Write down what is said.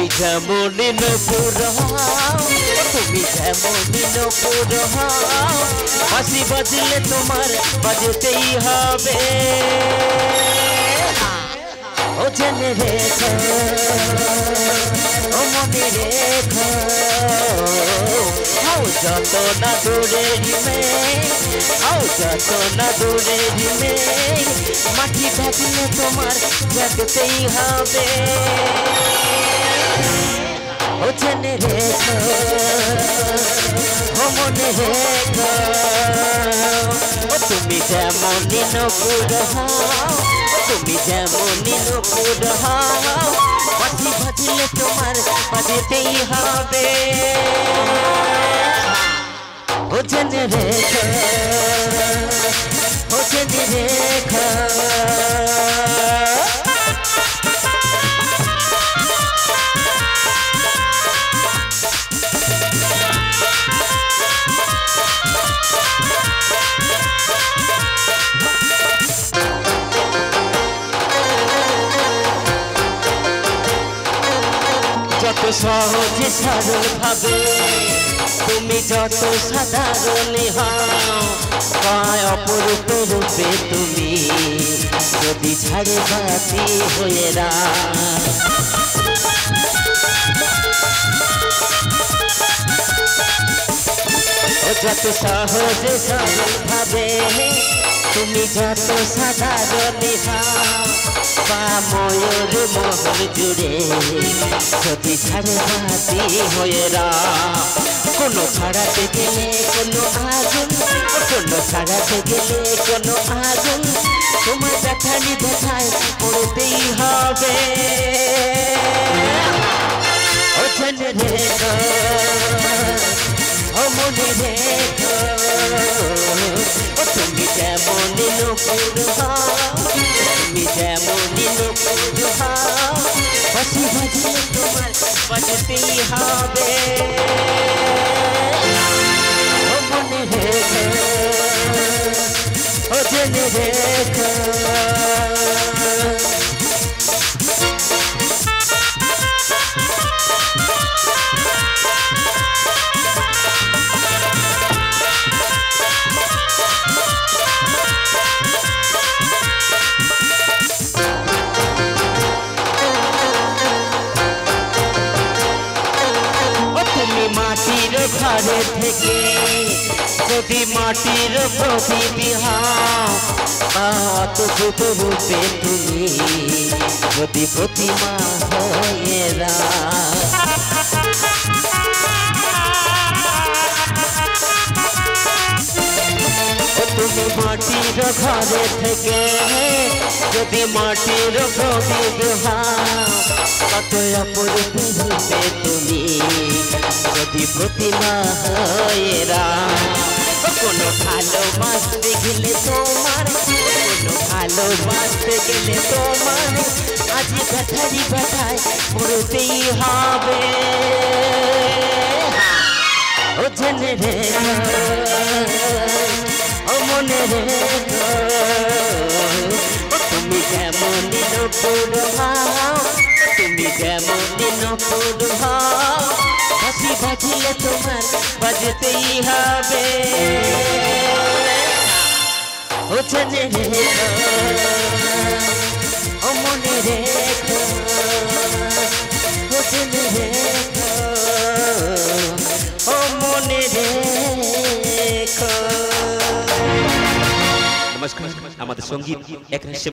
তুমি যেমনই নপুর হও, তুমি যেমনই নপুর হও, বাঁশি বাজলে তোমার বাজতেই হবে। ও জেনে রেখো, ও মনে রেখো, হও যত না দূরের মেয়ে, হও যত না দূরের মেয়ে, মাটি থাকলে তোমার জাগতেই হবে। ও জেনে রেখো, ও মনে রেখো, ও তুমি যেমনই নপুর হও, তুমি যেমনই নপুর হও, বাঁশি বাজলে তোমার বাজতেই হবে। ও জেনে রেখো, ও জেনে রেখো। যত সহজে সরল ভাবে তুমি যত সাধারণ হও, পায় অপরূপ রূপে তুমি যদি ছাড়ে বাতি হয়ে যত সহজে সরল ভাবে তুমি যত সাধারণ হও, পা ময়ূর মোহর জুড়ে যদি ছাড়ে বাতি হয়ে কোনো ছাড়াতে গেলে কোনো আগুন, কোনো ছাড়াতে গেলে কোনো আগুন, তোমার দেখানি দেখায় পড়তেই হবে। ও জেনে রেখো, ও মনে রেখো, ও তুমি যেমনই নপুর হও, তুমি যেমনই নপুর হও, বাঁশি বাজলে তোমার বাজতেই হবে। ও মনে রেখো, ও জেনে রেখো। মাটির ঘরে থেকে যদি মাটির প্রদীপ হও, অদ্ভুত রূপে তুমি যদি প্রতিমা হয়ে তুমি মাটির ঘরে থেকে যদি মাটির প্রদীপ হও, কত অপরূপ রূপে তুমি যদি প্রতিমা হয়ে কোনো ভালোবাসতে গেলে তোমার, কোনো ভালোবাসতে গেলে তোমার আজ কথারি কথায় পড়তেই হবে। ও জেনে রেখো, ও মনে রেখো, ও তুমি যেমনই নপুর হও, তুমি যেমনই নপুর হও, বাঁশি বাজলে তোমার বাজতেই হবে। ও জেনে রেখো, ও মনে রেখো, ও জেনে রেখো, ও মনে রেখো। নমস্কার, আমাদের সঙ্গীত এক